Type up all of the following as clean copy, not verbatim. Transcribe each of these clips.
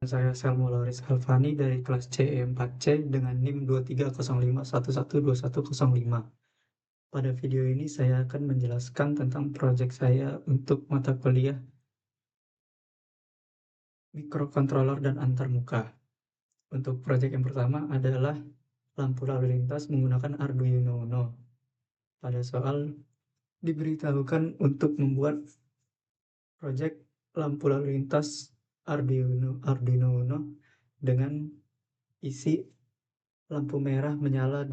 Saya Selmo Lauris Alfani dari kelas CE4C dengan NIM 230511212105. Pada video ini saya akan menjelaskan tentang proyek saya untuk mata kuliah mikrokontroler dan antarmuka. Untuk proyek yang pertama adalah lampu lalu lintas menggunakan Arduino Uno. Pada soal diberitahukan untuk membuat proyek lampu lalu lintas Arduino Uno dengan isi lampu merah menyala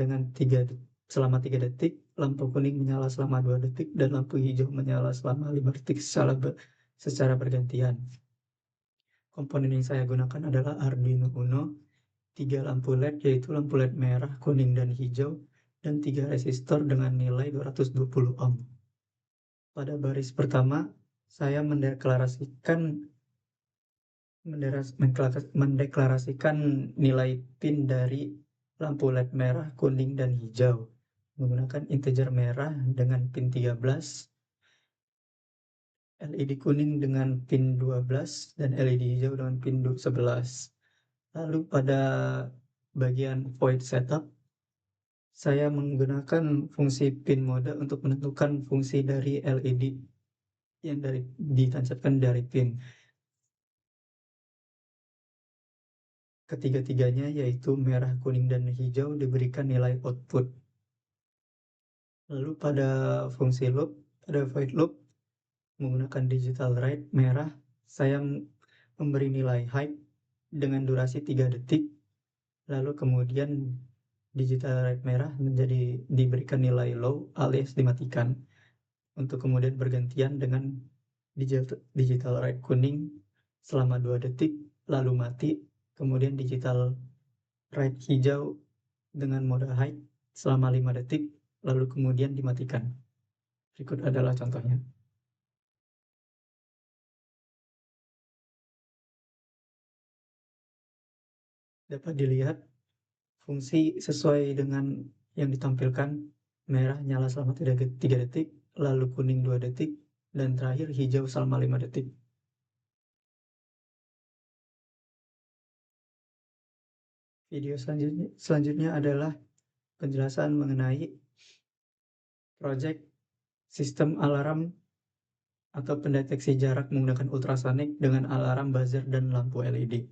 selama 3 detik, lampu kuning menyala selama 2 detik, dan lampu hijau menyala selama 5 detik secara bergantian. Komponen yang saya gunakan adalah Arduino Uno, 3 lampu LED yaitu lampu LED merah, kuning, dan hijau, dan 3 resistor dengan nilai 220 ohm. Pada baris pertama, saya mendeklarasikan nilai pin dari lampu LED merah, kuning, dan hijau menggunakan integer merah dengan pin 13, LED kuning dengan pin 12, dan LED hijau dengan pin 11. Lalu pada bagian void setup, saya menggunakan fungsi pin mode untuk menentukan fungsi dari LED yang ditancapkan dari pin. Ketiga-tiganya yaitu merah, kuning, dan hijau diberikan nilai output. Lalu pada fungsi loop, pada void loop, menggunakan digital write merah, saya memberi nilai high dengan durasi 3 detik, lalu kemudian digital write merah diberikan nilai low alias dimatikan, untuk kemudian bergantian dengan digital write kuning selama 2 detik, lalu mati, kemudian digital write hijau dengan mode high selama 5 detik, lalu kemudian dimatikan. Berikut adalah contohnya. Dapat dilihat fungsi sesuai dengan yang ditampilkan, merah nyala selama 3 detik, lalu kuning 2 detik, dan terakhir hijau selama 5 detik. Video selanjutnya adalah penjelasan mengenai proyek sistem alarm atau pendeteksi jarak menggunakan ultrasonik dengan alarm buzzer dan lampu LED.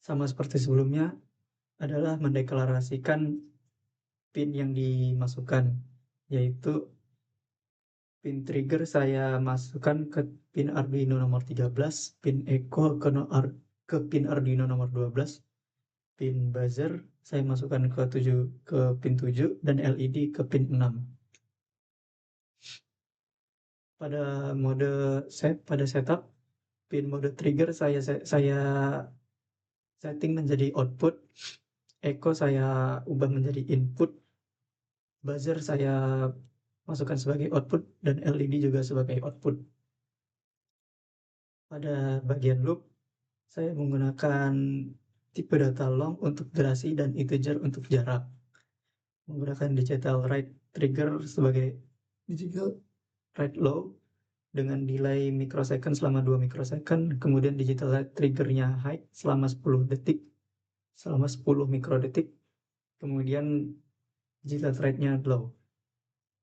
Sama seperti sebelumnya, adalah mendeklarasikan pin yang dimasukkan, yaitu pin trigger saya masukkan ke pin Arduino nomor 13, pin echo ke pin Arduino nomor 12, pin buzzer saya masukkan ke pin 7, dan LED ke pin 6. Pada setup, pin mode trigger saya setting menjadi output, echo saya ubah menjadi input, buzzer saya masukkan sebagai output, dan LED juga sebagai output. Pada bagian loop, saya menggunakan tipe data long untuk durasi dan integer untuk jarak. Menggunakan digital write trigger sebagai digital write low dengan delay mikrosecond selama 2 mikrosecond, kemudian digital write triggernya high selama 10 detik, selama 10 mikrodetik, kemudian digital write-nya low.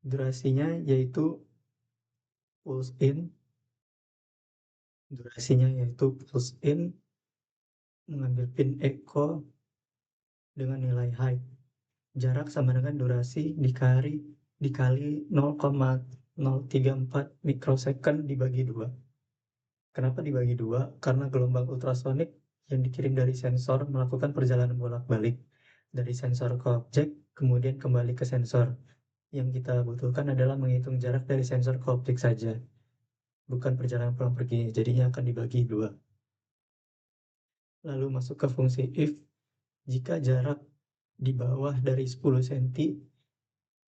Durasinya yaitu pulse in, mengambil pin echo dengan nilai high. Jarak sama dengan durasi dikali 0,034 mikrosecond dibagi 2. Kenapa dibagi 2? Karena gelombang ultrasonik yang dikirim dari sensor melakukan perjalanan bolak-balik dari sensor ke objek, kemudian kembali ke sensor. Yang kita butuhkan adalah menghitung jarak dari sensor ke objek saja, bukan perjalanan pulang pergi, jadinya akan dibagi 2. Lalu masuk ke fungsi if. Jika jarak di bawah dari 10 cm,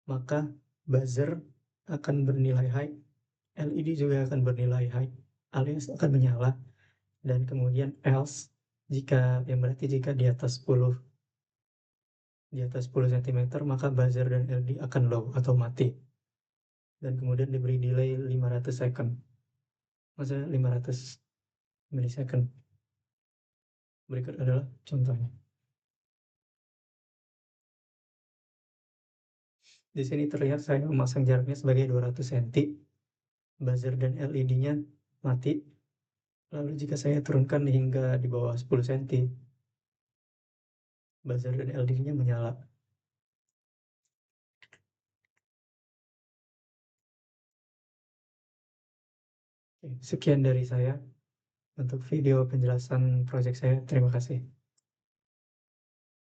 maka buzzer akan bernilai high, LED juga akan bernilai high alias akan menyala, dan kemudian else yang berarti jika di atas 10 cm, maka buzzer dan LED akan low atau mati, dan kemudian diberi delay 500 second. Maksudnya 500 millisecond. Berikut adalah contohnya. Di sini terlihat saya memasang jaraknya sebagai 200 cm. Buzzer dan LED-nya mati. Lalu jika saya turunkan hingga di bawah 10 cm, buzzer dan LED-nya menyala. Oke, sekian dari saya untuk video penjelasan proyek saya. Terima kasih.